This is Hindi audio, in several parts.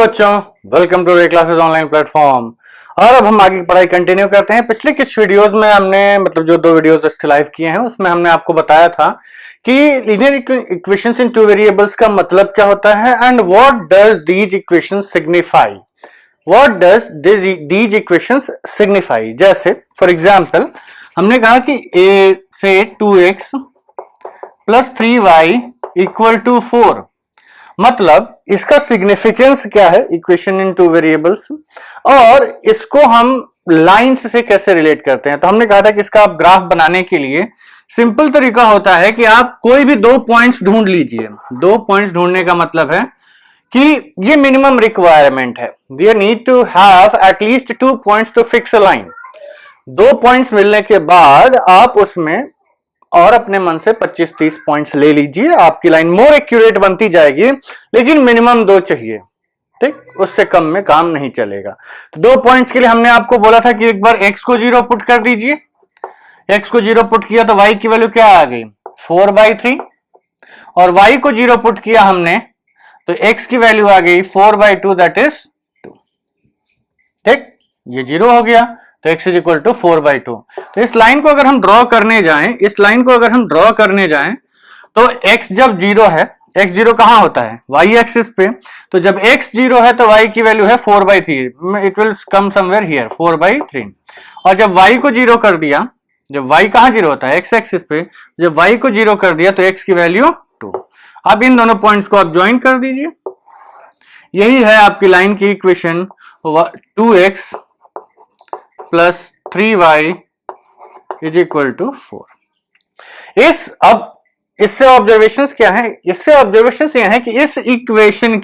बच्चों, वेलकम टू रे क्लासेस ऑनलाइन प्लेटफॉर्म। और अब हम आगे की पढ़ाई कंटिन्यू करते हैं। पिछले कुछ वीडियोस में हमने जो दो वीडियोस इसके लाइव किए हैं उसमें हमने आपको बताया था कि लीनियर इक्वेशंस इन टू वेरिएबल्स का मतलब क्या होता है and what does these equations signify. What does these equations signify. जैसे फॉर एग्जांपल हमने कहा कि a से 2x plus 3y equal to 4, मतलब इसका सिग्निफिकेंस क्या है इक्वेशन इन टू वेरिएबल्स, और इसको हम लाइंस से कैसे रिलेट करते हैं। तो हमने कहा था कि इसका आप ग्राफ बनाने के लिए सिंपल तरीका होता है कि आप कोई भी दो पॉइंट्स ढूंढ लीजिए। दो पॉइंट्स ढूंढने का मतलब है कि ये मिनिमम रिक्वायरमेंट है, we need to have at least 2 points to fix a line. दो पॉइंट्स मिलने के बाद आप उसमें और अपने मन से 25-30 पॉइंट्स ले लीजिए, आपकी लाइन मोर एक्यूरेट बनती जाएगी, लेकिन मिनिमम 2 चाहिए, ठीक, उससे कम में काम नहीं चलेगा। तो 2 पॉइंट्स के लिए हमने आपको बोला था कि एक बार x को 0 पुट कर दीजिए। x को 0 पुट किया तो y की वैल्यू क्या आ गई 4/3, और y को 0 पुट किया हमने तो x की वैल्यू आ गई 4/2 दैट इज 2, ठीक, ये 0 हो गया तो x इज इक्वल टू 4/2। तो इस लाइन को अगर हम ड्रॉ करने जाएं, तो x जब 0 है, x 0 कहां होता है y एक्सिस पे, तो जब x 0 है तो y की वैल्यू है 4/3, it will come somewhere here 4/3। और जब y को 0 कर दिया, जब y कहां 0 होता है x एक्सिस पे, जब y को 0 कर दिया तो x की वैल्यू 2। अब इन दोनों पॉइंट्स को आप ज्वाइन कर दीजिए, यही है आपकी लाइन की equation 2x plus 3y is equal to 4। इससे ऑब्जर्वेशंस क्या है, इससे ऑब्जर्वेशंस ये है कि इस इक्वेशन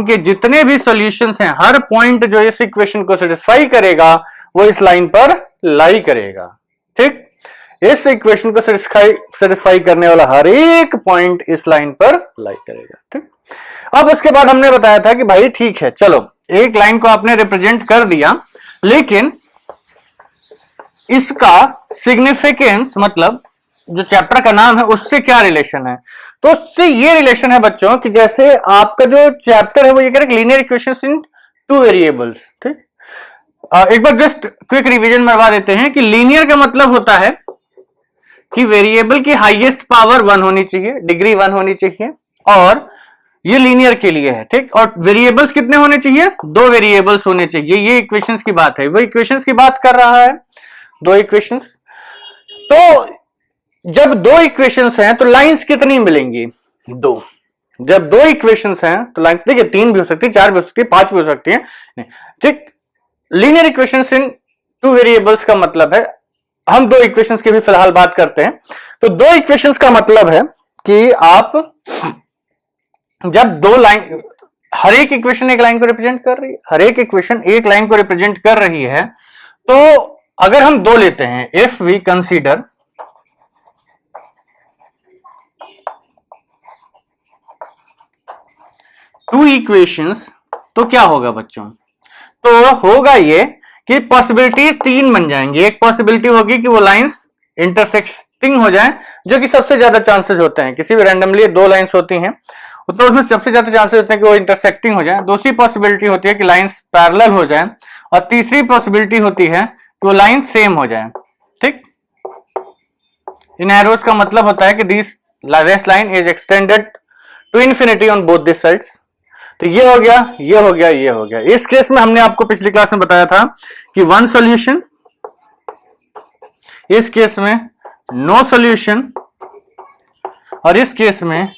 के जितने भी सॉल्यूशंस हैं, हर पॉइंट जो इस इक्वेशन को सेटिस्फाई करेगा वो इस लाइन पर लाई करेगा, ठीक, इस इक्वेशन को सेटिस्फाई करने वाला हर एक पॉइंट इस लाइन पर लाई करेगा, ठीक। अब उसके बाद हमने बताया था कि भाई ठीक है, चलो एक लाइन को आपने रिप्रेजेंट कर दिया, लेकिन इसका सिग्निफिकेंस मतलब जो चैप्टर का नाम है उससे क्या रिलेशन है। तो उससे ये रिलेशन है बच्चों कि जैसे आपका जो चैप्टर है वो ये कह रहा है लीनियर इक्वेशंस इन टू वेरिएबल्स, ठीक। एक बार जस्ट क्विक रिवीजन मरवा देते हैं कि लीनियर का मतलब होता है कि वेरिएबल की हाईएस्ट पावर 1 होनी चाहिए, डिग्री 1 होनी चाहिए, और ये लीनियर के लिए है, ठीक। और वेरिएबल्स कितने होने चाहिए, 2 वेरिएबल्स होने चाहिए। ये इक्वेशंस की बात है, वो इक्वेशंस की बात कर रहा है, 2 इक्वेशंस। तो जब 2 इक्वेशंस हैं तो लाइंस कितनी मिलेंगी 2। जब 2 इक्वेशंस हैं तो लाइंस देखिए 3 भी हो सकती है, 4 भी हो सकती है, 5 भी हो सकती है, ठीक। लीनियर इक्वेशंस इन टू वेरिएबल्स का मतलब है, हम 2 इक्वेशंस की भी फिलहाल बात करते हैं। तो 2 इक्वेशंस का मतलब है कि आप जब 2 लाइन, हर एक इक्वेशन एक लाइन को रिप्रेजेंट कर रही है, हर एक इक्वेशन एक लाइन को रिप्रेजेंट कर रही है, तो अगर हम 2 लेते हैं, if we consider two equations, तो क्या होगा बच्चों, तो होगा ये कि पॉसिबिलिटीज 3 बन जाएंगी। एक पॉसिबिलिटी होगी कि वो लाइंस इंटरसेक्टिंग हो जाएं, जो कि सबसे ज्यादा चांसेस होते हैं, किसी भी रैंडमली 2 लाइंस होती हैं तो उसमें सबसे ज्यादा चांसेस होते हैं कि वो इंटरसेक्टिंग हो जाए। दूसरी पॉसिबिलिटी होती है कि लाइंस पैरेलल हो जाए, और तीसरी पॉसिबिलिटी होती है कि वो लाइन सेम हो जाए, ठीक। इन एरोज का मतलब होता है कि this line is extended to infinity on both this sides. तो ये हो गया, ये हो गया, ये हो गया। इस केस में हमने आपको पिछली क्लास में बताया था कि 1 सॉल्यूशन, इस केस में नो सॉल्यूशन, और इस केस में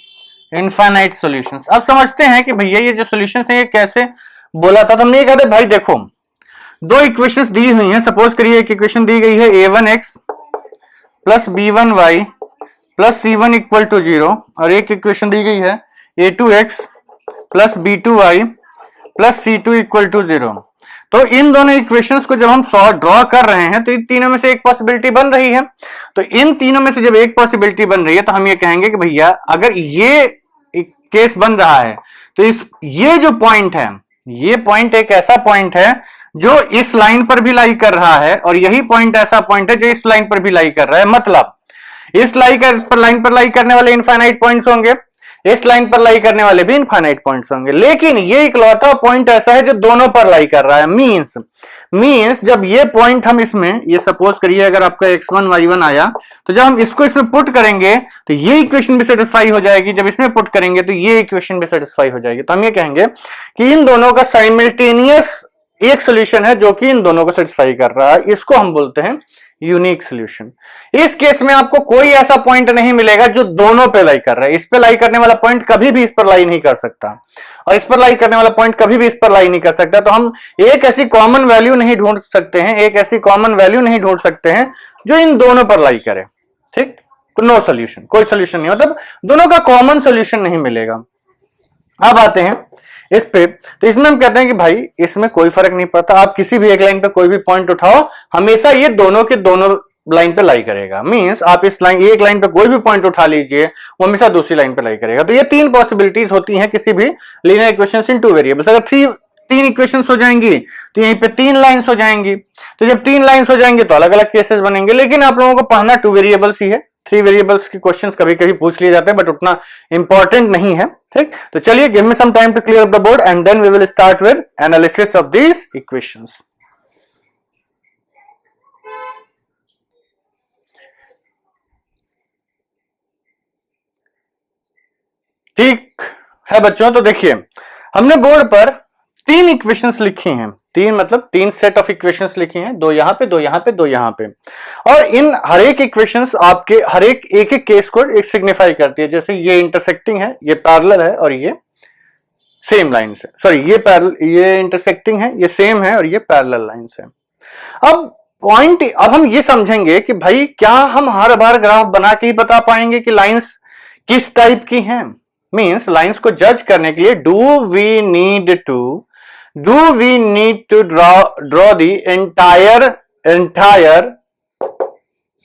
इनफाइनाइट सॉल्यूशंस। अब समझते हैं कि भैया ये जो सॉल्यूशंस हैं ये कैसे बोला था। तो हमने ये कहा था भाई देखो 2 इक्वेशंस दी हुई हैं, सपोज करिए एक इक्वेशन दी गई है a1x plus b1y plus c1 equal to 0, और एक इक्वेशन दी गई है a2x plus b2y plus c2 equal to 0। तो इन दोनों इक्वेशंस को जब हम ड्रॉ कर रहे हैं तो इन तीनों में से एक पॉसिबिलिटी बन रही है। तो इन तीनों में से जब एक पॉसिबिलिटी बन रही है तो हम ये कहेंगे कि भैया अगर ये केस बन रहा है तो ये जो पॉइंट है, ये पॉइंट एक ऐसा पॉइंट है जो इस लाइन पर भी लाई कर रहा है, और यही पॉइंट ऐसा पॉइंट है जो इस लाइन पर भी लाई कर रहा है। मतलब इस लाइन पर लाई करने वाले इनफाइनाइट पॉइंट्स होंगे, इस लाइन पर लाई करने वाले भी इनफाइनाइट पॉइंट्स होंगे, लेकिन ये इकलौता पॉइंट ऐसा है जो दोनों पर लाई कर रहा है। मींस जब ये पॉइंट हम इसमें, ये सपोज करिए अगर आपका x1 y1 आया, तो जब हम इसको इसमें पुट करेंगे तो ये इक्वेशन भी सेटिस्फाई हो जाएगी, जब इसमें पुट करेंगे तो ये इक्वेशन भी सेटिस्फाई हो जाएगी। तो हम ये कहेंगे कि इन दोनों का साइमल्टेनियस एक सोल्यूशन है जो कि इन दोनों को सेटिस्फाई कर रहा है, इसको हम बोलते हैं यूनिक सॉल्यूशन। इस केस में आपको कोई ऐसा पॉइंट नहीं मिलेगा जो दोनों पे लाई कर रहा है। इस पे लाई करने वाला पॉइंट कभी भी इस पर लाई नहीं कर सकता और इस पर लाई करने वाला पॉइंट कभी भी इस पर लाई नहीं कर सकता। तो हम एक ऐसी कॉमन वैल्यू नहीं ढूंढ सकते हैं, एक ऐसी कॉमन वैल्यू नहीं ढूंढ सकते हैं जो इन दोनों पर लाई करे। ठीक, तो नो सोल्यूशन, कोई सोल्यूशन नहीं, मतलब दोनों का कॉमन सोल्यूशन नहीं मिलेगा। अब आते हैं इस पे, तो इसमें हम कहते हैं कि भाई इसमें कोई फर्क नहीं पड़ता, आप किसी भी एक लाइन पे कोई भी पॉइंट उठाओ, हमेशा ये दोनों के दोनों लाइन पे लाई करेगा। मींस आप इस लाइन, एक लाइन पे कोई भी पॉइंट उठा लीजिए, वो हमेशा दूसरी लाइन पे लाई करेगा। तो ये तीन पॉसिबिलिटीज होती हैं किसी भी लीनियर इक्वेशंस इन टू वेरिएबल्स। अगर तीन इक्वेशंस हो जाएंगी तो यहीं पे तीन लाइंस हो जाएंगी। तो जब तीन लाइंस हो जाएंगे तो अलग अलग केसेस बनेंगे, लेकिन आप लोगों को पढ़ना टू वेरिएबल्स ही है। थ्री वेरिएबल्स के क्वेश्चंस कभी कभी पूछ लिए जाते हैं, बट उतना इंपॉर्टेंट नहीं है। ठीक, तो चलिए give me some time to clear the board and then we will start with analysis of these equations. ठीक है बच्चों, तो देखिए हमने बोर्ड पर तीन इक्वेशंस लिखी हैं, तीन मतलब तीन सेट ऑफ इक्वेशंस लिखी हैं, दो यहां पे, दो यहां पे, दो यहां पे, और इन हर एक इक्वेशंस आपके हर एक एक केस को एक सिग्निफाई करती है। जैसे ये इंटरसेक्टिंग है, ये पैरेलल है और ये सेम लाइंस है, सॉरी ये इंटरसेक्टिंग है, ये सेम है और ये पैरेलल लाइंस है। अब हम ये समझेंगे कि भाई क्या हम हर बार ग्राफ बना के ही बता पाएंगे कि लाइंस किस टाइप की हैं। मींस लाइंस को जज करने के लिए do we need to draw the entire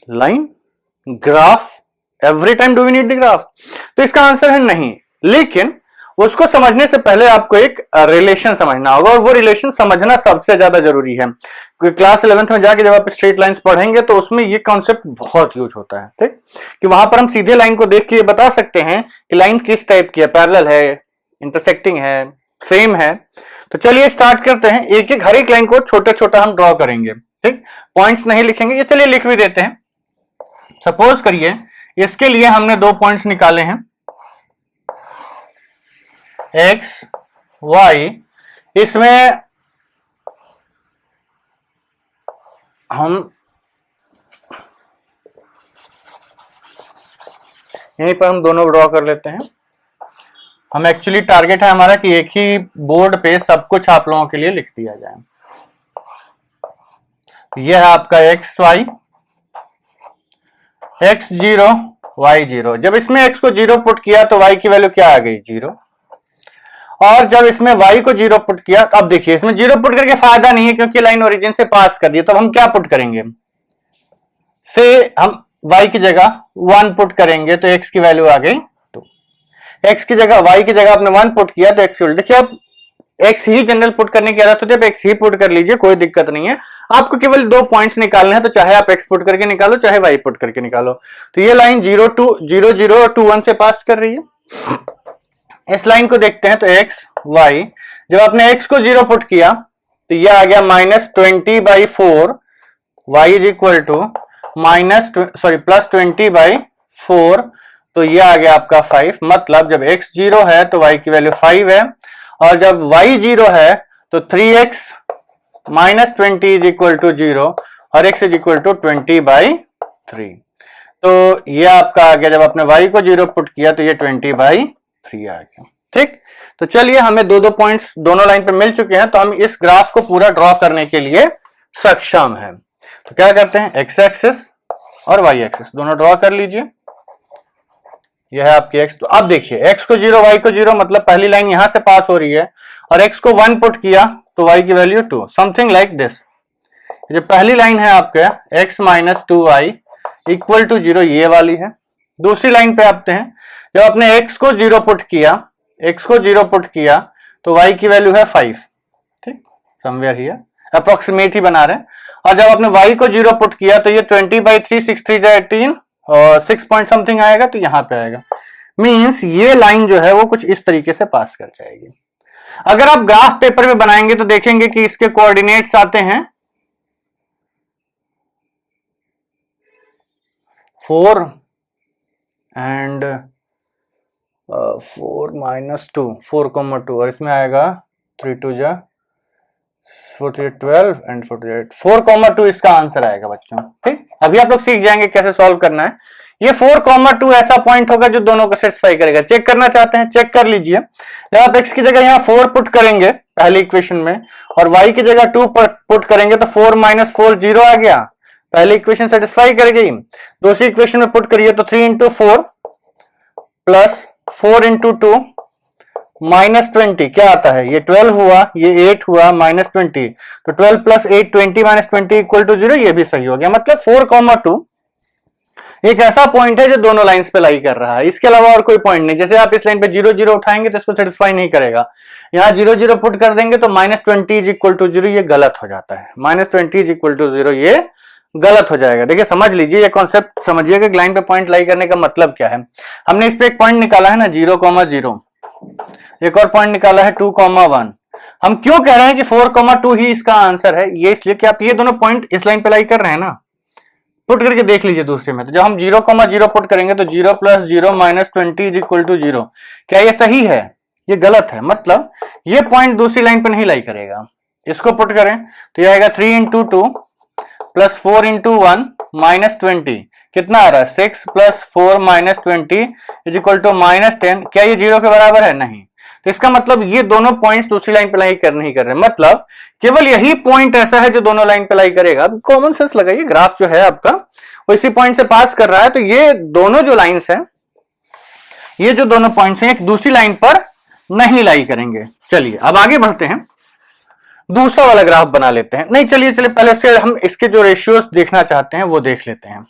line graph every time, do we need the graph? तो इसका आंसर है नहीं, लेकिन उसको समझने से पहले आपको एक रिलेशन समझना होगा, और वो रिलेशन समझना सबसे ज्यादा जरूरी है। क्लास 11th में जाके जब आप स्ट्रेट लाइंस पढ़ेंगे तो उसमें ये कॉन्सेप्ट बहुत यूज होता है। ठीक, कि वहां पर हम सीधे लाइन को देख के ये बता सकते हैं कि लाइन किस टाइप की है, पैरेलल है, इंटरसेक्टिंग है, सेम है। तो चलिए स्टार्ट करते हैं, एक एक हर एक लाइन को छोटा छोटा हम ड्रॉ करेंगे। ठीक, पॉइंट्स नहीं लिखेंगे, ये चलिए लिख भी देते हैं। सपोज करिए इसके लिए हमने दो पॉइंट्स निकाले हैं, x y। इसमें हम यहीं पर हम दोनों ड्रॉ कर लेते हैं। हम एक्चुअली टारगेट है हमारा कि एक ही बोर्ड पे सब कुछ आप लोगों के लिए लिख दिया जाए। यह है आपका x y, x0 y0। जब इसमें x को 0 पुट किया तो y की वैल्यू क्या आ गई, 0। और जब इसमें y को 0 पुट किया, तो अब देखिए इसमें 0 पुट करके फायदा नहीं है क्योंकि लाइन ओरिजिन से पास कर दी। तो हम क्या पुट करेंगे, से हम y की जगह 1 पुट करेंगे तो x की वैल्यू आ गई 2। x की जगह y की जगह आपने 1 पुट किया तो x की, देखिए आप x ही जनरल पुट करने की आदत होती है, x ही पुट कर लीजिए, कोई दिक्कत नहीं है। आपको केवल दो पॉइंट्स निकालने हैं, तो चाहे आप x पुट करके निकालो चाहे y पुट करके निकालो। तो ये लाइन 0 0 और 2 1 से पास कर रही है। इस लाइन को देखते हैं तो x y, जब आपने x को 0 पुट किया तो ये आ गया -20/4, y इज इक्वल टू +20/4, तो ये आ गया आपका 5। मतलब जब x 0 है तो y की वैल्यू 5 है, और जब y 0 है तो 3x -20 इज इक्वल टू 0 और x इज इक्वल टू 20/3। तो ये आपका आ गया, जब आपने y को 0 पुट किया तो ये 20/3 आ गया। ठीक, तो चलिए हमें दो पॉइंट्स दोनों लाइन पे मिल चुके हैं, तो हम इस ग्राफ को पूरा ड्रॉ करने के लिए सक्षम है। तो क्या करते हैं, x एक्सिस और y एक्सिस दोनों ड्रॉ कर लीजिए। यह है आपकी x। तो अब देखिए x को 0 y को 0, मतलब पहली लाइन यहां से पास हो रही है, और x को 1 पुट किया तो y की वैल्यू 2, समथिंग लाइक दिस। जो पहली लाइन है आपके x - 2y इक्वल टू 0, ये वाली है। दूसरी लाइन पे आते हैं, जब आपने x को 0 पुट किया तो y की वैल्यू है 5। ठीक, समवेयर हियर, अप्रोक्सीमेट ही बना रहे हैं। और जब आपने y को 0 पुट किया तो ये 20/3, 6 3 18 और 6 पॉइंट समथिंग आएगा, तो यहां पे आएगा। मींस ये लाइन जो है वो कुछ इस तरीके से पास कर जाएगी। अगर आप ग्राफ पेपर में बनाएंगे तो देखेंगे कि इसके कोऑर्डिनेट्स आते हैं 4 एंड 4 माइनस 2, 4,2 और इसमें आएगा 3 2 जा 48 12 एंड 48 4,2 इसका आंसर आएगा बच्चों। ठीक, अभी आप लोग सीख जाएंगे कैसे सॉल्व करना है। ये 4,2 ऐसा पॉइंट होगा जो दोनों को सेटिस्फाई करेगा। चेक करना चाहते हैं, चेक कर लीजिए। जब आप x की जगह यहाँ 4 पुट करेंगे पहली इक्वेशन में और y की जगह 2 पुट करेंगे तो 4 माइनस 4 0 आ गया, पहली इक्वेशन सेटिस्फाई कर गई। दूसरी इक्वेशन में पुट करिए तो 3 इंटू 4 प्लस 4 इंटू 2 माइनस 20 क्या आता है, ये 12 हुआ, ये 8 हुआ, माइनस 20 तो 12 प्लस 8 20 माइनस 20 इक्वल टू 0, ये भी सही हो गया। मतलब 4,2 एक ऐसा पॉइंट है जो दोनों लाइंस पे लाई कर रहा है, इसके अलावा और कोई पॉइंट नहीं। जैसे आप इस लाइन पे 0 0 उठाएंगे तो इसको सेटिस्फाई नहीं करेगा, यहाँ 0 0 पुट कर देंगे तो माइनस 20 इज इक्वल टू 0, ये गलत हो जाता है। माइनस 20 इज इक्वल टू 0 ये गलत हो जाएगा। देखिए समझ लीजिए, ये कॉन्सेप्ट समझिएगा कि लाइन पे पॉइंट लाई करने का मतलब क्या है। हमने इस पे एक पॉइंट निकाला है ना 0,0, एक और पॉइंट निकाला है 2,1। हम क्यों कह रहे हैं कि 4,2 ही इसका आंसर है, ये इसलिए कि आप ये दोनों पॉइंट इस लाइन पे लाई कर रहे हैं ना, पुट करके देख लीजिए दूसरे में। तो जब हम 0,0 पुट करेंगे तो 0 plus 0 minus 20 is equal to 0, क्या ये सही है, ये गलत है। मतलब ये पॉइंट दूसरी लाइन पे नहीं लाई करेगा। इसको पुट करें तो ये आएगा 3 इंटू 2 प्लस 4 इंटू 1 माइनस 20, कितना आ रहा है 6 plus 4 minus 20 is equal to minus 10। क्या ये 0 के बराबर है, नहीं। तो इसका मतलब ये दोनों पॉइंट्स दूसरी लाइन पे लाई नहीं कर रहे, मतलब केवल यही पॉइंट ऐसा है जो दोनों लाइन पे लाई करेगा। कॉमन सेंस लगाइए, ग्राफ जो है आपका वो इसी पॉइंट से पास कर रहा है, तो ये दोनों जो लाइंस हैं, ये जो दोनों पॉइंट्स हैं एक दूसरी लाइन पर नहीं लाई करेंगे। चलिए अब आगे बढ़ते हैं, दूसरा वाला ग्राफ बना लेते हैं। नहीं चलिए पहले से हम इसके जो रेशियोज देखना चाहते हैं वो देख लेते हैं।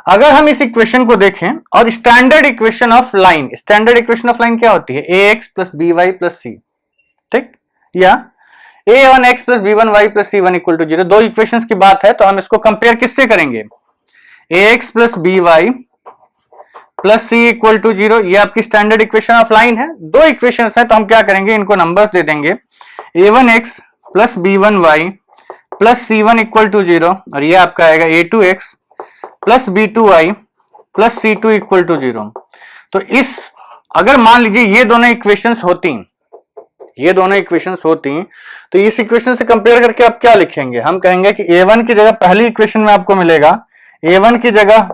अगर हम इस इक्वेशन को देखें और standard equation of line, standard equation of line क्या होती है, ax plus by plus c, ठीक, या a1x plus b1y plus c1 equal to 0। दो इक्वेशंस की बात है तो हम इसको कंपेयर किससे करेंगे, ax plus by plus c equal to 0, ये आपकी स्टैंडर्ड इक्वेशन ऑफ लाइन है। दो इक्वेशंस हैं तो हम क्या करेंगे, इनको नंबर्स दे देंगे, a1x plus b1y plus c1 equal to 0 और ये आपका आएगा a2x plus b2y plus c2 equal to 0। तो इस अगर मान लीजिए ये दोनों इक्वेशंस होती तो इस इक्वेशन से कंपेयर करके आप क्या लिखेंगे, हम कहेंगे कि a1 की जगह पहली इक्वेशन में आपको मिलेगा a1 की जगह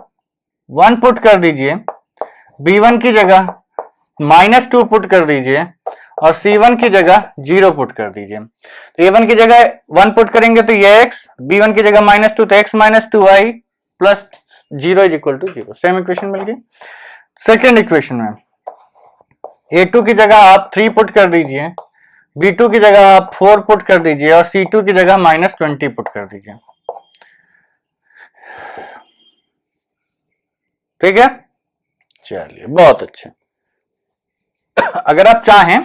1 पुट कर दीजिए, b1 की जगह -2 पुट कर दीजिए और c1 की जगह 0 पुट कर दीजिए। तो a1 की जगह 1 पुट करेंगे तो ये x, b1 की जगह -2 तो x minus 2y plus 0 is equal to 0। Same equation मिल गई। सेकेंड इक्वेशन में a2 की जगह आप 3 पुट कर दीजिए, b2 की जगह आप 4 पुट कर दीजिए और c2 की जगह -20 पुट कर दीजिए। ठीक है, चलिए बहुत अच्छे। अगर आप चाहें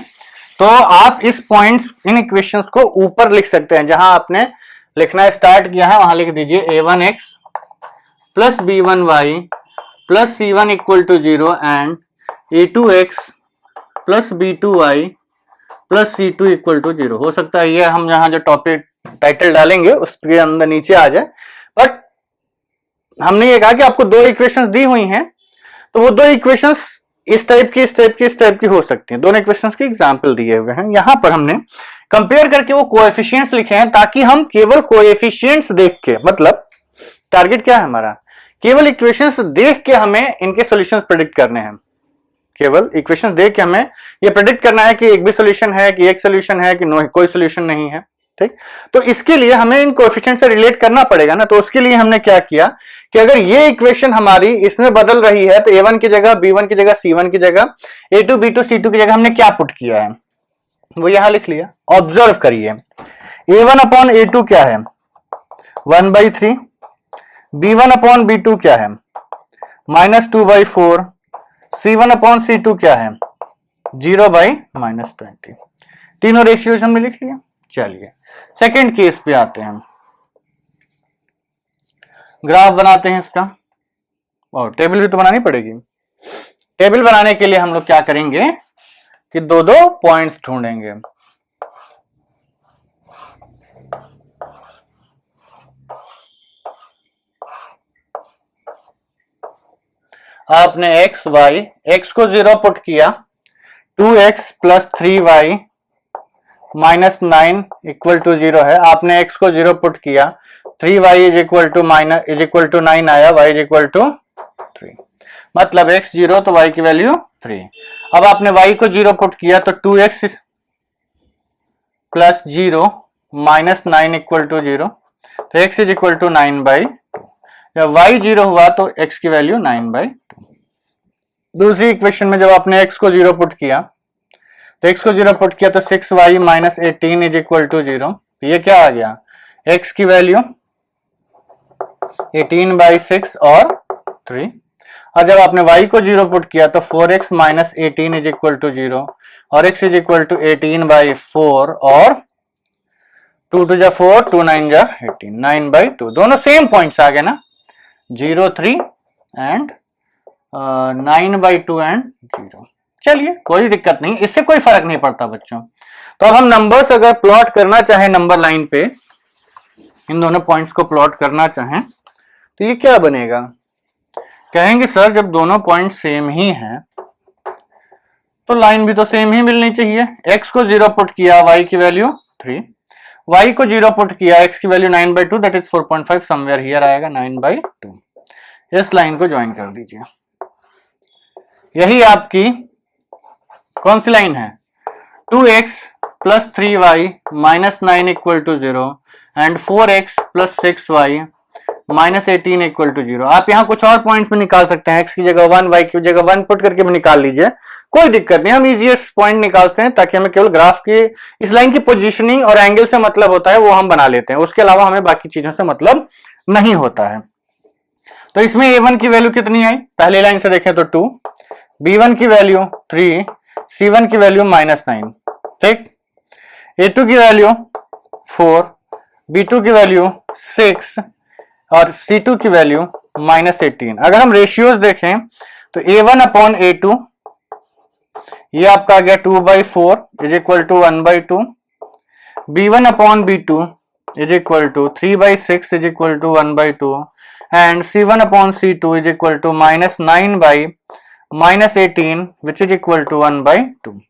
तो आप इस पॉइंट्स, इन इक्वेशंस को ऊपर लिख सकते हैं, जहां आपने लिखना स्टार्ट किया है वहां लिख दीजिए a1x plus b1y plus c1 equal to 0 and a2x plus b2y plus c2 equal to 0। हो सकता है ये हम यहाँ जो टॉपिक टाइटल डालेंगे उसके अंदर नीचे आ जाए, बट हमने ये कहा कि आपको दो इक्वेशंस दी हुई हैं तो वो दो इक्वेशंस इस टाइप की हो सकती हैं। दोनों इक्वेशंस के एग्जाम्पल दिए हुए हैं, यहां पर हमने कंपेयर करके वो कोएफिशिएंट्स लिखे हैं ताकि हम केवल कोएफिशिएंट्स देख के, मतलब टारगेट क्या है हमारा, केवल इक्वेशंस देख के हमें इनके सॉल्यूशंस प्रेडिक्ट करने हैं। केवल इक्वेशंस देख के हमें ये प्रेडिक्ट करना है कि एक भी सॉल्यूशन है, कि एक सॉल्यूशन है, कि कोई सॉल्यूशन नहीं है। ठीक, तो इसके लिए हमें इन कोएफिशिएंट से रिलेट करना पड़ेगा ना। तो उसके लिए हमने क्या किया कि अगर ये इक्वेशन हमारी इसमें बदल रही है तो a1 की जगह b1 की जगह c1 की जगह a2 b2 c2 की जगह हमने क्या पुट किया है वो यहां लिख लिया। ऑब्जर्व करिए, a1 अपॉन a2 क्या है 1/3, b1 अपॉन b2 क्या है -2/4, c1 अपॉन c2 क्या है 0/-20। तीनों रेशियोज हमने लिख लिया। चलिए सेकेंड केस पे आते हैं, ग्राफ बनाते हैं इसका, और टेबल भी तो बनानी पड़ेगी। टेबल बनाने के लिए हम लोग क्या करेंगे कि दो दो पॉइंट्स ढूंढेंगे। आपने एक्स वाई, एक्स को 0 पुट किया, 2x plus 3y minus 9 equal to 0 है। आपने x को 0 पुट किया, 3y इज इक्वल टू 9 आया, y इज इक्वल टू 3, मतलब x 0 तो y की वैल्यू 3। अब आपने y को 0 पुट किया तो 2x plus 0 minus 9 equal to 0, तो x इज इक्वल टू 9/2। जब y 0 हुआ तो x की वैल्यू 9/2। दूसरी इक्वेशन में जब आपने x को 0 पुट किया तो x को 0 पुट किया तो 6y minus 18 is equal to 0, तो ये क्या आ गया, x की वैल्यू 18/6 और 3। और जब आपने y को 0 पुट किया तो 4x minus 18 is equal to 0 और x इज इक्वल टू 18/4 और 2 2 जा 4, 2 9 जा 18, 9/2। दोनों सेम पॉइंट्स आ गए ना, 0 3 एंड 9/2 एंड 0। चलिए कोई दिक्कत नहीं, इससे कोई फर्क नहीं पड़ता बच्चों। तो अब हम नंबर्स अगर प्लॉट करना चाहें नंबर लाइन पे, इन दोनों पॉइंट्स को प्लॉट करना चाहें तो ये क्या बनेगा, कहेंगे सर जब दोनों पॉइंट सेम ही हैं तो लाइन भी तो सेम ही मिलनी चाहिए। x को 0 पुट किया, y की वैल्यू 3, y को 0 पुट किया, x की value 9/2 that is 4.5, somewhere here आएगा 9/2। इस लाइन को ज्वाइन कर दीजिए। यही आपकी कौन सी लाइन है, 2x plus 3y minus 9 equal to 0 and 4x plus 6y minus 18 equal to 0। आप यहाँ कुछ और पॉइंट्स भी निकाल सकते हैं, x की जगह 1, y की जगह 1 पुट करके भी निकाल लीजिए, कोई दिक्कत नहीं। हम इजीएस्ट पॉइंट निकालते हैं ताकि हमें केवल ग्राफ की इस लाइन की पोजीशनिंग और एंगल से मतलब होता है, वो हम बना लेते हैं, उसके अलावा हमें बाकी चीजों से मतलब नहीं होता है। तो इसमें a1 की वैल्यू कितनी आई, पहली लाइन से देखें तो 2, b1 की वैल्यू 3, c1 की वैल्यू -9, ठीक, a2 की वैल्यू 4, b2 की वैल्यू 6 और c2 की वैल्यू -18। अगर हम रेशियोज देखें तो a1 अपॉन a2 ये आपका आ गया 2/4 is equal to 1/2, b1 upon b2 is equal to 3/6 is equal to 1/2 and c1 upon c2 is equal to -9/-18 which is equal to 1/2।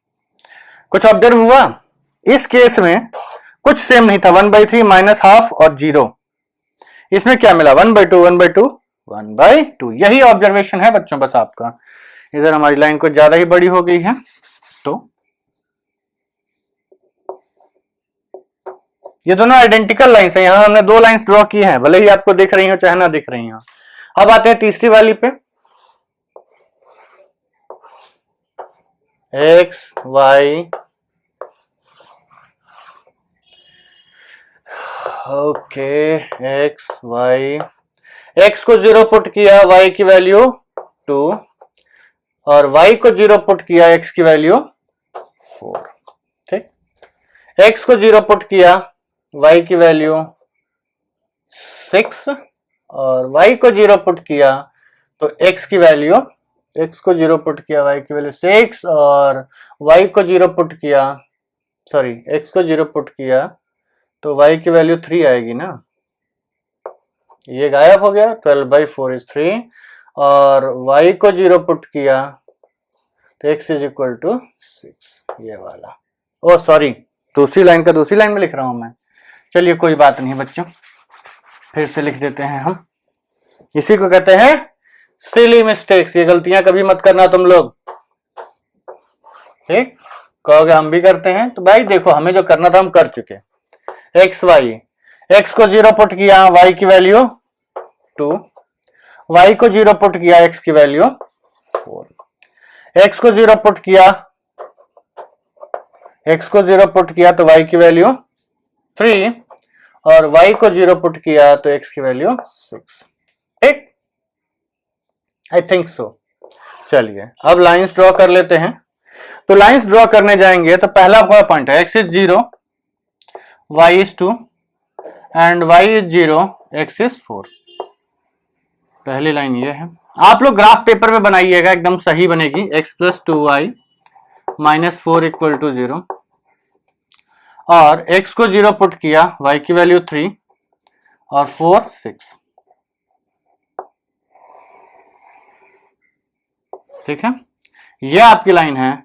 कुछ ऑब्जर्व हुआ, इस केस में कुछ सेम नहीं था, 1/3 -½ और 0, इसमें क्या मिला 1/2 1/2 1/2। यही ऑब्जर्वेशन है बच्चों बस आपका। इधर हमारी लाइन कुछ ज्यादा ही बड़ी हो गई है, तो ये दोनों आइडेंटिकल लाइंस हैं, यहां हमने दो लाइंस ड्रॉ की हैं, भले ही आपको दिख रही हो चाहे ना दिख रही हो। अब आते हैं तीसरी वाली पे, x y, okay x y, x को 0 पुट किया, y की वैल्यू 2 और y को 0 पुट किया, x की वैल्यू 4, ठीक। x को 0 पुट किया, y की वैल्यू 6 और y को 0 पुट किया तो x की वैल्यू, x को 0 पुट किया, y की वैल्यू 6 और y को 0 पुट किया, सॉरी x को 0 पुट किया तो y की वैल्यू 3 आएगी ना, ये गायब हो गया, 12/4 इज 3 और y को 0 पुट किया तो x इज इक्वल टू 6, ये वाला। ओ सॉरी, दूसरी लाइन का दूसरी लाइन में लिख रहा हूं मैं, चलिए कोई बात नहीं बच्चों, फिर से लिख देते हैं हम। इसी को कहते हैं सिली मिस्टेक्स, ये गलतियां कभी मत करना तुम लोग, ठीक। कहोगे हम भी करते हैं, तो भाई देखो हमें जो करना था हम कर चुके। एक्स वाई, एक्स को 0 पुट किया, y की वैल्यू 2, y को 0 पुट किया, x की वैल्यू 4, x को 0 पुट किया, x को 0 पुट किया तो y की वैल्यू 3 और y को 0 पुट किया तो x की वैल्यू 6, ठीक, आई थिंक सो। चलिए अब लाइंस ड्रॉ कर लेते हैं। तो लाइंस ड्रॉ करने जाएंगे तो पहला पॉइंट है x is 0, y is 2 and y is 0, x is 4। पहली लाइन ये है, आप लोग ग्राफ पेपर में बनाइएगा, एकदम सही बनेगी। x plus 2y minus 4 equal to 0, और x को 0 पुट किया, y की वैल्यू 3 और 4 6। ठीक है, ये आपकी लाइन है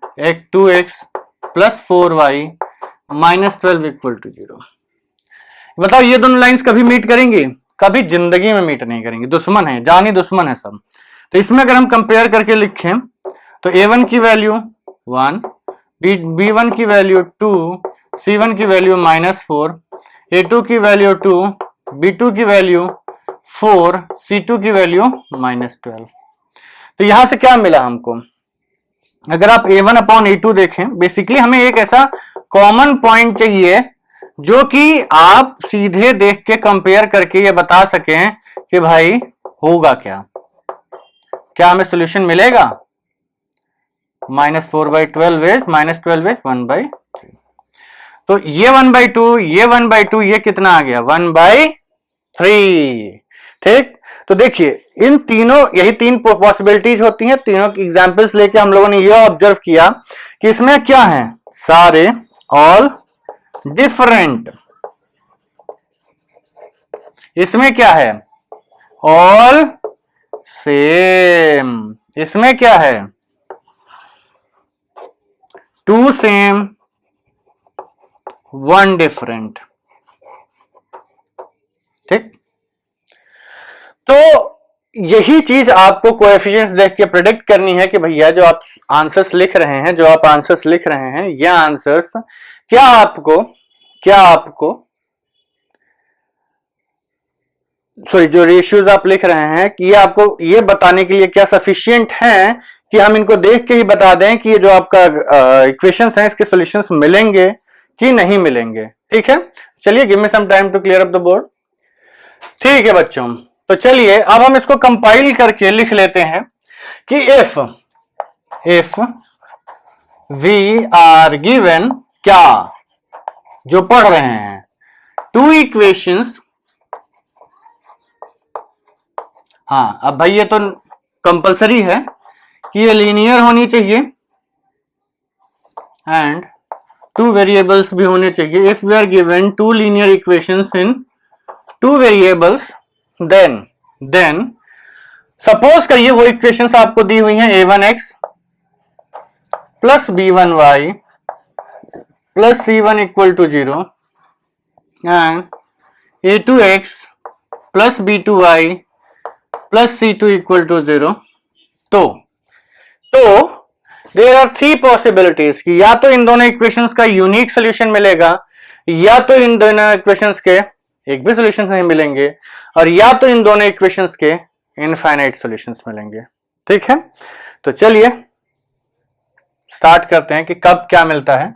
2x plus 4y minus 12 equal to 0। बताओ ये दोनों लाइंस कभी मीट करेंगी? कभी जिंदगी में मीट नहीं करेंगी, दुश्मन है, जानी दुश्मन है सब। तो इसमें अगर हम कंपेयर करके लिखें तो a1 की वैल्यू 1, b1 की वैल्यू 2, c1 की वैल्यू -4, a2 की वैल्यू 2, b2 की वैल्यू 4, c2 की वैल्यू -12। तो यहां से क्या मिला हमको? अगर आप a1 अपॉन a2 देखें, बेसिकली हमें एक ऐसा कॉमन पॉइंट चाहिए जो कि आप सीधे देख के कंपेयर करके ये बता सकें कि भाई होगा क्या, हमें सॉल्यूशन मिलेगा। -4/12 इज -12 इज 1/3। तो ये 1/2, ये 1/2, ये कितना आ गया? 1/3। ठीक, तो देखिए इन तीनों, यही 3 पॉसिबिलिटीज होती हैं। तीनों एग्जांपल्स लेके हम लोगों ने ये ऑब्जर्व किया कि इसमें क्या है, सारे ऑल डिफरेंट। इसमें क्या है? All same. इसमें क्या है? 2 सेम 1 डिफरेंट। ठीक, तो यही चीज आपको कोएफिशिएंट्स देख के प्रेडिक्ट करनी है कि भैया जो आप आंसर्स लिख रहे हैं, ये आंसर्स क्या आपको सॉरी, जो रेशियोज आप लिख रहे हैं कि ये आपको ये बताने के लिए क्या सफिशिएंट हैं कि हम इनको देख के ही बता दें कि ये जो आपका इक्वेशंस हैं इसके सॉल्यूशंस मिलेंगे कि नहीं मिलेंगे। ठीक है, चलिए give me some time to clear up the board. ठीक है बच्चों, तो चलिए अब हम इसको कंपाइल करके लिख लेते हैं कि इफ वी आर गिवन, क्या जो पढ़ रहे हैं, 2 इक्वेशंस। हाँ, अब भाई ये तो कंपलसरी है कि ये लीनियर होनी चाहिए एंड 2 वेरिएबल्स भी होने चाहिए। If we are given 2 linear equations in 2 variables, then suppose करिए वो इक्वेशंस आपको दी हुई हैं a1x plus b1y plus c1 equal to 0 and a2x plus b2y plus c2 equal to 0। तो देयर आर 3 पॉसिबिलिटीज कि या तो इन दोनों इक्वेशंस का यूनिक सॉल्यूशन मिलेगा, या तो इन दोनों इक्वेशंस के एक भी सॉल्यूशन नहीं मिलेंगे, और या तो इन दोनों इक्वेशंस के इनफाइनाइट सॉल्यूशंस मिलेंगे। ठीक है, तो चलिए स्टार्ट करते हैं कि कब क्या मिलता है।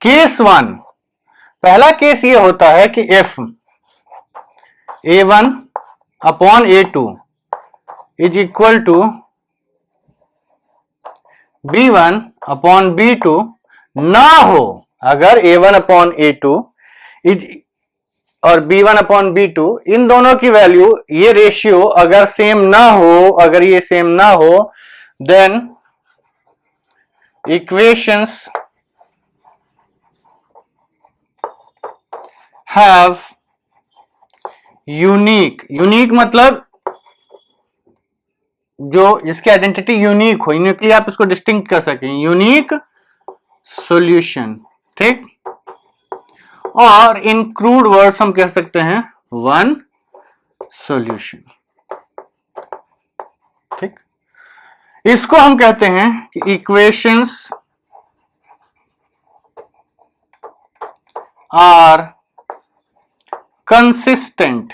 केस 1, पहला केस ये होता है कि if a1 upon a2 is equal to b1 upon b2 ना हो, अगर a1 अपॉन a2 इज और b1 अपॉन b2 इन दोनों की वैल्यू, ये रेशियो अगर सेम ना हो, अगर ये सेम ना हो, देन इक्वेशंस हैव यूनिक मतलब जो जिसकी आइडेंटिटी यूनिक हो, यूनिकली आप इसको डिस्टिंक्ट कर सकें, यूनिक सॉल्यूशन। ठीक, और इन क्रूड वर्ड्स हम कह सकते हैं वन सॉल्यूशन। ठीक, इसको हम कहते हैं कि इक्वेशंस आर कंसिस्टेंट।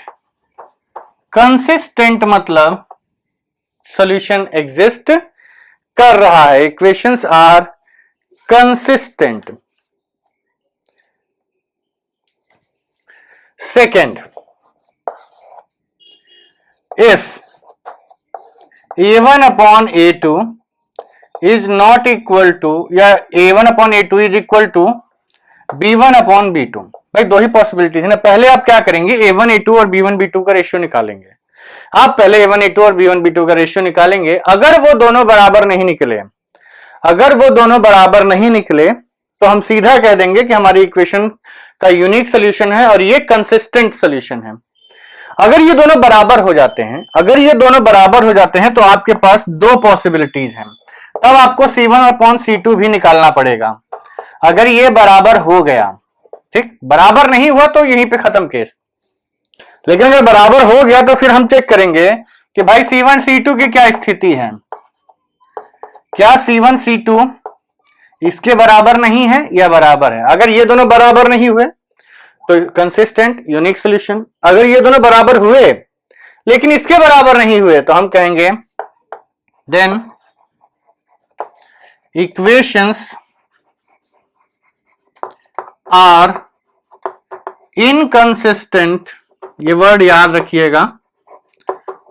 कंसिस्टेंट मतलब सॉल्यूशन एग्जिस्ट कर रहा है, equations are consistent. Second, if a1 upon a2 is not equal to, या a1 upon a2 is equal to b1 upon b2। भाई दो ही पॉसिबिलिटीज है ना। पहले आप क्या करेंगे, a1 a2 और b1 b2 का रेशियो निकालेंगे। आप पहले A1 A2 और B1 B2 का रेशियो निकालेंगे। अगर वो दोनों बराबर नहीं निकले, अगर वो दोनों बराबर नहीं निकले तो हम सीधा कह देंगे कि हमारी इक्वेशन का यूनिक सोल्यूशन है और ये कंसिस्टेंट सोल्यूशन है। अगर ये दोनों बराबर हो जाते हैं, अगर ये दोनों बराबर हो जाते हैं तो आपके पास दो पॉसिबिलिटीज हैं, तब आपको C1/C2 भी निकालना पड़ेगा। अगर ये बराबर हो गया, ठीक, बराबर नहीं हुआ तो यहीं पे खत्म केस, लेकिन अगर बराबर हो गया तो फिर हम चेक करेंगे कि भाई C1 C2 की क्या स्थिति है। क्या C1 C2 इसके बराबर नहीं है या बराबर है? अगर ये दोनों बराबर नहीं हुए तो कंसिस्टेंट यूनिक सॉल्यूशन। अगर ये दोनों बराबर हुए लेकिन इसके बराबर नहीं हुए तो हम कहेंगे देन इक्वेशंस आर इनकंसिस्टेंट, ये वर्ड याद रखिएगा,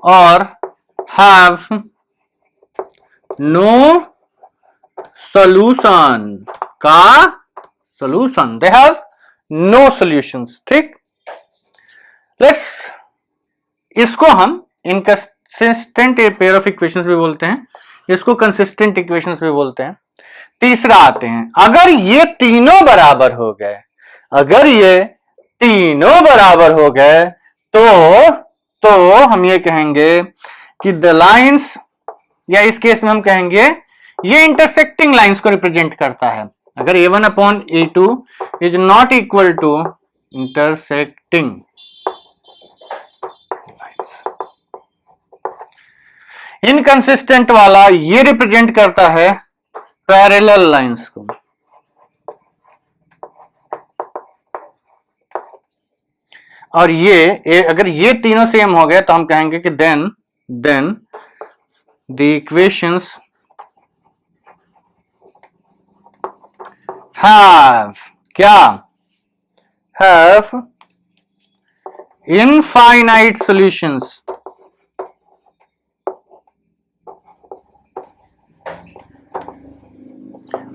और हैव नो सॉल्यूशन का solution, they have no solutions. ठीक, लेट्स, इसको हम इनकंसिस्टेंट पेयर ऑफ इक्वेशंस भी बोलते हैं, इसको कंसिस्टेंट इक्वेशंस भी बोलते हैं। तीसरा आते हैं, अगर ये तीनों बराबर हो गए, अगर ये तीनों बराबर हो गए तो हम ये कहेंगे कि द लाइंस, या इस केस में हम कहेंगे ये इंटरसेक्टिंग लाइंस को रिप्रेजेंट करता है। अगर A1/A2 is not equal to intersecting lines, inconsistent वाला ये रिप्रेजेंट करता है पैरेलल लाइंस को। और ये अगर ये तीनों सेम हो गए तो हम कहेंगे कि देन द इक्वेशंस हैव क्या, हैव इनफाइनाइट सॉल्यूशंस।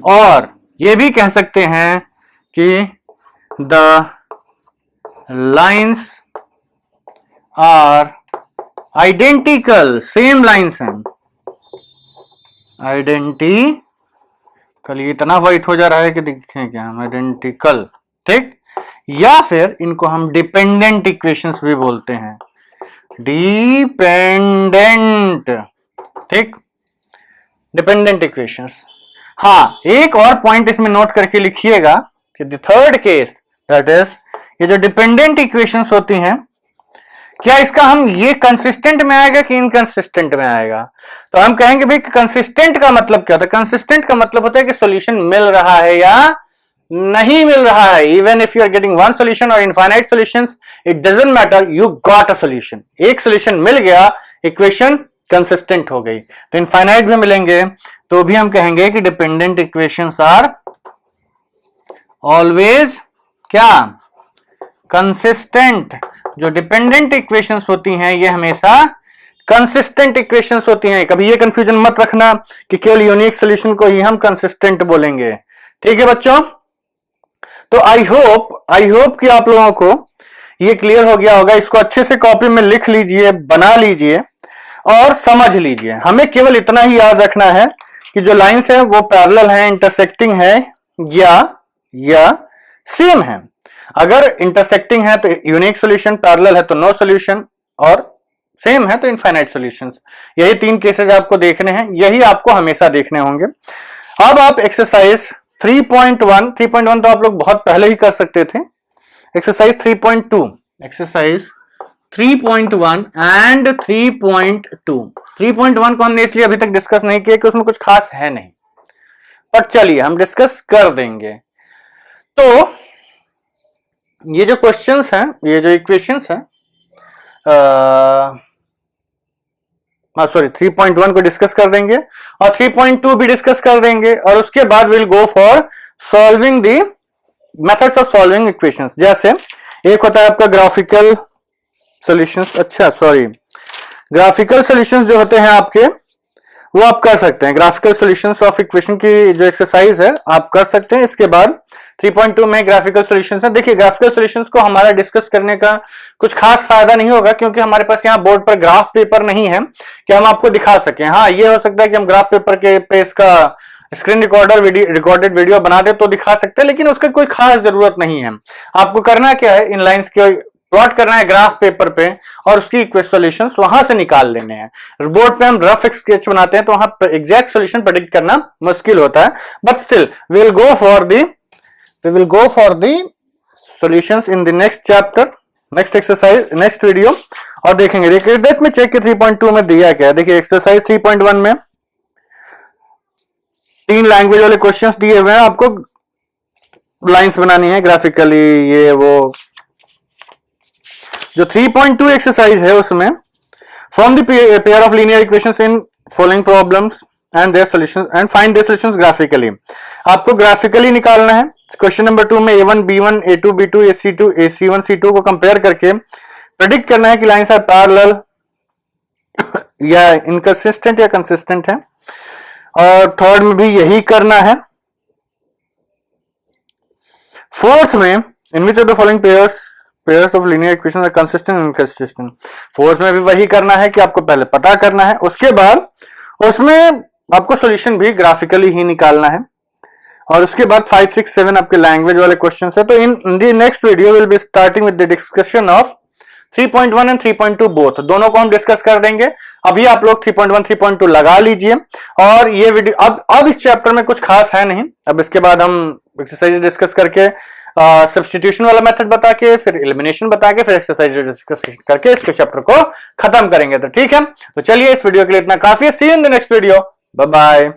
और ये भी कह सकते हैं कि the lines are identical, same lines हैं, आइडेंटिकल, ये इतना व्हाइट हो जा रहा है कि देखें क्या हम, आइडेंटिकल। ठीक, या फिर इनको हम डिपेंडेंट इक्वेशंस भी बोलते हैं, डिपेंडेंट। ठीक, डिपेंडेंट इक्वेशंस। हाँ, एक और पॉइंट इसमें नोट करके लिखिएगा कि the third case, that is ये जो डिपेंडेंट इक्वेशंस होती हैं, क्या इसका हम ये कंसिस्टेंट में आएगा कि इनकंसिस्टेंट में आएगा? तो हम कहेंगे भाई कंसिस्टेंट का मतलब क्या होता है? कंसिस्टेंट का मतलब होता है कि सॉल्यूशन मिल रहा है या नहीं मिल रहा है। Even if you are getting one solution और infinite solutions, it doesn't matter, you got a solution. एक सॉल्यूशन मिल गया, इक्वेशन कंसिस्टेंट हो गई। तो इनफाइनाइट भी मिलेंगे तो भी हम कहेंगे कि डिपेंडेंट इक्वेशंस आर ऑलवेज क्या, कंसिस्टेंट। जो डिपेंडेंट इक्वेशंस होती हैं ये हमेशा कंसिस्टेंट इक्वेशंस होती हैं। कभी ये कंफ्यूजन मत रखना कि केवल यूनिक सॉल्यूशन को ही हम कंसिस्टेंट बोलेंगे। ठीक है बच्चों, तो आई होप कि आप लोगों को ये क्लियर हो गया होगा। इसको अच्छे से कॉपी में लिख लीजिए, बना लीजिए और समझ लीजिए। हमें केवल इतना ही याद रखना है कि जो लाइंस है वो पैरेलल है, इंटरसेक्टिंग है या सेम है। अगर इंटरसेक्टिंग है तो यूनिक सॉल्यूशन, पैरेलल है तो नो सॉल्यूशन, और सेम है तो इनफाइनाइट सॉल्यूशंस। यही तीन केसेस आपको देखने हैं, यही आपको हमेशा देखने होंगे। अब आप एक्सरसाइज 3.1 तो आप लोग बहुत पहले ही कर सकते थे। Exercise 3.2, exercise 3.1 and 3.2। 3.1 को हमने इसलिए अभी तक डिस्कस नहीं किया कि उसमें कुछ खास है नहीं, पर चलिए हम डिस्कस कर देंगे। तो ये जो क्वेश्चंस हैं, ये जो इक्वेशंस हैं, सॉरी 3.1 को डिस्कस कर देंगे और 3.2 भी डिस्कस कर देंगे, और उसके बाद will go for solving the methods of solving equations. जैसे एक होता है आपका ग्राफिकल सॉल्यूशंस, ग्राफिकल सॉल्यूशंस जो होते हैं आपके, वो आप कर सकते हैं। ग्राफिकल सॉल्यूशंस ऑफ इक्वेशन की जो एक्सरसाइज है आप कर सकते हैं। इसके बाद 3.2 में ग्राफिकल सॉल्यूशंस है। देखिए ग्राफिकल सॉल्यूशंस को हमारा डिस्कस करने का कुछ खास फायदा नहीं होगा, क्योंकि हमारे पास यहाँ बोर्ड पर ग्राफ पेपर नहीं है कि हम आपको दिखा सकें। हाँ, ये हो सकता है कि हम ग्राफ पेपर के पे इसका स्क्रीन रिकॉर्डर रिकॉर्डेड वीडियो बना दे तो दिखा सकते हैं, लेकिन उसका कोई खास जरूरत नहीं है। आपको करना क्या है, इन लाइंस के प्लॉट करना है ग्राफ पेपर पे और उसकी सॉल्यूशंस वहां से निकाल लेने हैं। बोर्ड पे हम रफ स्केच बनाते हैं तो वहां एग्जैक्ट सॉल्यूशन प्रेडिक्ट करना मुश्किल होता है, but still we will go for the solutions in the next chapter, next exercise, next video, और देखेंगे। देखिए डेट में चेक के 3.2 में दिया क्या है। देखिए एक्सरसाइज 3.1 में 3 लैंग्वेज वाले क्वेश्चंस दिए हुए हैं, आपको लाइंस बनानी है ग्राफिकली, ये वो। जो 3.2 एक्सरसाइज है उसमें form the pair of linear equations in following problems and their solutions and find their solutions graphically. आपको ग्राफिकली निकालना है। क्वेश्चन नंबर 2 में A1 B1 A2 B2 AC2 AC1 C2 को कंपेयर करके प्रेडिक्ट करना है कि लाइंस आर पैरेलल या इनकंसिस्टेंट या कंसिस्टेंट है, और थर्ड में भी यही करना है। फोर्थ में in which of the following pairs of linear equations are consistent and inconsistent. Fourth में भी वही करना है कि आपको पहले पता करना है, उसके बाद उसमें आपको सॉल्यूशन भी ग्राफिकली ही निकालना है, और उसके बाद 5, 6, 7 आपके लैंग्वेज वाले क्वेश्चंस है। तो इन the next video will be starting with the discussion of 3.1 and 3.2 both, दोनों को हम डिस्कस कर देंगे। अभी आप लोग 3.1 3.2 लगा लीजिए, और ये वीडियो अब इस चैप्टर में कुछ खास है नहीं। अब इसके बाद हम एक्सरसाइज डिस्कस करके सब्स्टिट्यूशन वाला मेथड बता के, फिर एलिमिनेशन बता के, फिर एक्सरसाइज डिस्कस करके इसके चैप्टर को खत्म करेंगे। तो ठीक है, तो चलिए इस वीडियो के लिए इतना काफी है। See you in the next video, bye bye.